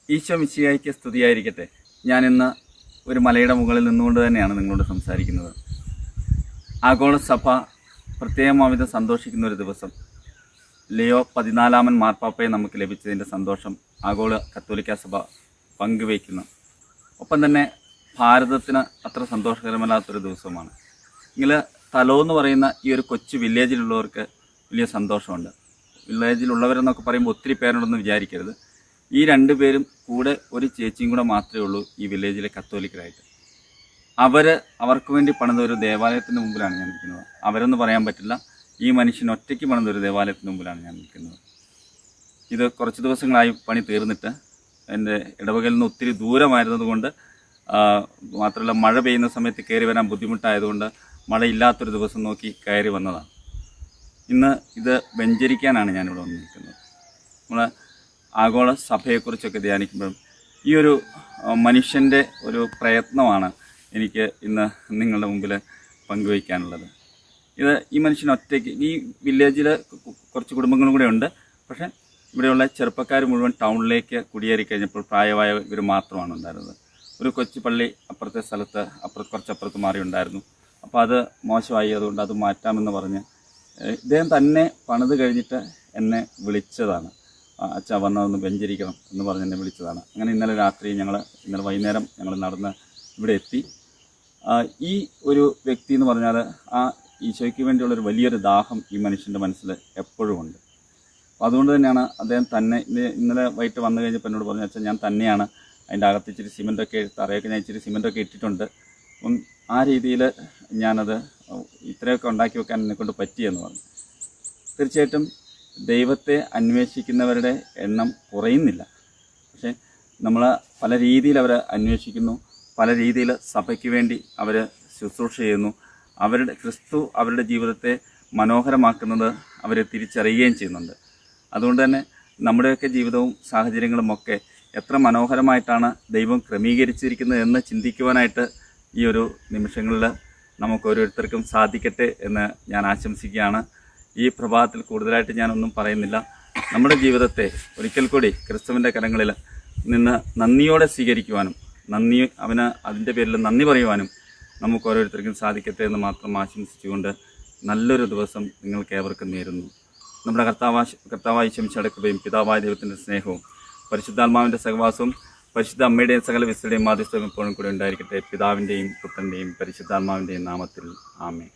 ഈശോ മിശിഹായ്ക്ക് സ്തുതിയായിരിക്കട്ടെ. ഞാനിന്ന് ഒരു മലയുടെ മുകളിൽ നിന്നുകൊണ്ട് തന്നെയാണ് നിങ്ങളോട് സംസാരിക്കുന്നത്. ആഗോള സഭ പ്രത്യേകമാവിധം സന്തോഷിക്കുന്ന ഒരു ദിവസം. ലിയോ 14 മാർപ്പാപ്പയെ നമുക്ക് ലഭിച്ചതിൻ്റെ സന്തോഷം ആഗോള കത്തോലിക്ക സഭ പങ്കുവയ്ക്കുന്നു. ഒപ്പം തന്നെ ഭാരതത്തിന് അത്ര സന്തോഷകരമല്ലാത്തൊരു ദിവസമാണ്. എങ്കിൽ തലോ എന്ന് പറയുന്ന ഈ ഒരു കൊച്ചു വില്ലേജിലുള്ളവർക്ക് വലിയ സന്തോഷമുണ്ട്. വില്ലേജിലുള്ളവരെന്നൊക്കെ പറയുമ്പോൾ ഒത്തിരി പേരുണ്ടെന്ന് വിചാരിക്കരുത്. ഈ 2 പേരും കൂടെ ഒരു ചേച്ചിയും കൂടെ മാത്രമേ ഉള്ളൂ ഈ വില്ലേജിലെ കത്തോലിക്കരായിട്ട്. അവർക്ക് വേണ്ടി പണിത ഒരു ദേവാലയത്തിന് മുമ്പിലാണ് ഞാൻ നിൽക്കുന്നത്. അവരെന്ന് പറയാൻ പറ്റില്ല, ഈ മനുഷ്യൻ ഒറ്റയ്ക്ക് പണിത ഒരു ദേവാലയത്തിന് മുമ്പിലാണ് ഞാൻ നിൽക്കുന്നത്. ഇത് കുറച്ച് ദിവസങ്ങളായി പണി തീർന്നിട്ട് എൻ്റെ ഇടവകയിൽ നിന്ന് ഒത്തിരി ദൂരമായിരുന്നതുകൊണ്ട്, മാത്രമല്ല മഴ പെയ്യുന്ന സമയത്ത് കയറി വരാൻ ബുദ്ധിമുട്ടായതുകൊണ്ട് മഴയില്ലാത്തൊരു ദിവസം നോക്കി കയറി വന്നതാണ്. ഇന്ന് ഇത് വെഞ്ചരിക്കാനാണ് ഞാനിവിടെ വന്ന് നിൽക്കുന്നത്. നമ്മൾ ആഗോള സഭയെക്കുറിച്ചൊക്കെ ധ്യാനിക്കുമ്പോഴും ഈ ഒരു മനുഷ്യൻ്റെ ഒരു പ്രയത്നമാണ് എനിക്ക് ഇന്ന് നിങ്ങളുടെ മുമ്പിൽ പങ്കുവയ്ക്കാനുള്ളത്. ഈ മനുഷ്യൻ ഒറ്റയ്ക്ക്, ഈ വില്ലേജിൽ കുറച്ച് കുടുംബങ്ങളും കൂടെ ഉണ്ട്. പക്ഷേ ഇവിടെയുള്ള ചെറുപ്പക്കാർ മുഴുവൻ ടൗണിലേക്ക് കുടിയേറി കഴിഞ്ഞപ്പോൾ പ്രായമായ ഇവർ മാത്രമാണ് ഉണ്ടായിരുന്നത്. ഒരു കൊച്ചു പള്ളി അപ്പുറത്തെ സ്ഥലത്ത് കുറച്ചപ്പുറത്ത് മാറി ഉണ്ടായിരുന്നു. അപ്പോൾ അത് മോശമായി, അതുകൊണ്ട് അത് മാറ്റാമെന്ന് പറഞ്ഞ് ഇദ്ദേഹം തന്നെ പണിത് കഴിഞ്ഞിട്ട് എന്നെ വിളിച്ചതാണ്. അച്ഛാ വന്നതൊന്ന് വെഞ്ചരിക്കണം എന്ന് പറഞ്ഞ് എന്നെ വിളിച്ചതാണ്. അങ്ങനെ ഇന്നലെ വൈകുന്നേരം ഞങ്ങൾ നടന്ന് ഇവിടെ എത്തി. ഈ ഒരു വ്യക്തി എന്ന് പറഞ്ഞാൽ ഈശോയ്ക്ക് വേണ്ടിയുള്ളൊരു വലിയൊരു ദാഹം ഈ മനുഷ്യൻ്റെ മനസ്സിൽ എപ്പോഴും ഉണ്ട്. അപ്പോൾ അതുകൊണ്ട് തന്നെയാണ് അദ്ദേഹം തന്നെ ഇന്നലെ വൈകിട്ട് വന്നു കഴിഞ്ഞപ്പോൾ എന്നോട് പറഞ്ഞു, അച്ഛൻ ഞാൻ തന്നെയാണ് അതിൻ്റെ അകത്ത് ഇച്ചിരി സിമെൻറ്റൊക്കെ തറയൊക്കെ ഞാൻ ഇച്ചിരി സിമെൻറ്റൊക്കെ ഇട്ടിട്ടുണ്ട്. അപ്പം ആ രീതിയിൽ ഞാനത് ഇത്രയൊക്കെ ഉണ്ടാക്കി വെക്കാൻ എന്നെക്കൊണ്ട് പറ്റിയെന്ന് പറഞ്ഞു. തീർച്ചയായിട്ടും ദൈവത്തെ അന്വേഷിക്കുന്നവരുടെ എണ്ണം കുറയുന്നില്ല. പക്ഷേ നമ്മൾ പല രീതിയിൽ അവരെ അന്വേഷിക്കുന്നു, പല രീതിയിൽ സഭയ്ക്ക് വേണ്ടി അവർ ശുശ്രൂഷ ചെയ്യുന്നു. ക്രിസ്തു അവരുടെ ജീവിതത്തെ മനോഹരമാക്കുന്നത് അവരെ തിരിച്ചറിയുകയും ചെയ്യുന്നുണ്ട്. അതുകൊണ്ട് തന്നെ നമ്മുടെയൊക്കെ ജീവിതവും സാഹചര്യങ്ങളും ഒക്കെ എത്ര മനോഹരമായിട്ടാണ് ദൈവം ക്രമീകരിച്ചിരിക്കുന്നത് എന്ന് ചിന്തിക്കുവാനായിട്ട് ഈ ഒരു നിമിഷങ്ങളിൽ നമുക്ക് ഓരോരുത്തർക്കും സാധിക്കട്ടെ എന്ന് ഞാൻ ആശംസിക്കുകയാണ്. ഈ പ്രഭാതത്തിൽ കൂടുതലായിട്ട് ഞാനൊന്നും പറയുന്നില്ല. നമ്മുടെ ജീവിതത്തെ ഒരിക്കൽ കൂടി ക്രിസ്തുവിൻ്റെ കരങ്ങളിൽ നിന്ന് നന്ദിയോടെ സ്വീകരിക്കുവാനും അവന് അതിൻ്റെ പേരിൽ നന്ദി പറയുവാനും നമുക്ക് ഓരോരുത്തർക്കും സാധിക്കട്ടെ എന്ന് മാത്രം ആശംസിച്ചുകൊണ്ട് നല്ലൊരു ദിവസം നിങ്ങൾക്ക് ഏവർക്കും നേരുന്നു. നമ്മുടെ കർത്താവായ ശംശയുടെ കൃപയും പിതാവായ ദൈവത്തിൻ്റെ സ്നേഹവും പരിശുദ്ധാത്മാവിൻ്റെ സഹവാസവും പരിശുദ്ധ അമ്മയുടെയും സകല വിശുദ്ധയുടെയും മാധ്യസ്ഥവും എപ്പോഴും കൂടെ ഉണ്ടായിരിക്കട്ടെ. പിതാവിൻ്റെയും പുത്രൻ്റെയും പരിശുദ്ധാത്മാവിൻ്റെയും നാമത്തിൽ ആമേൻ.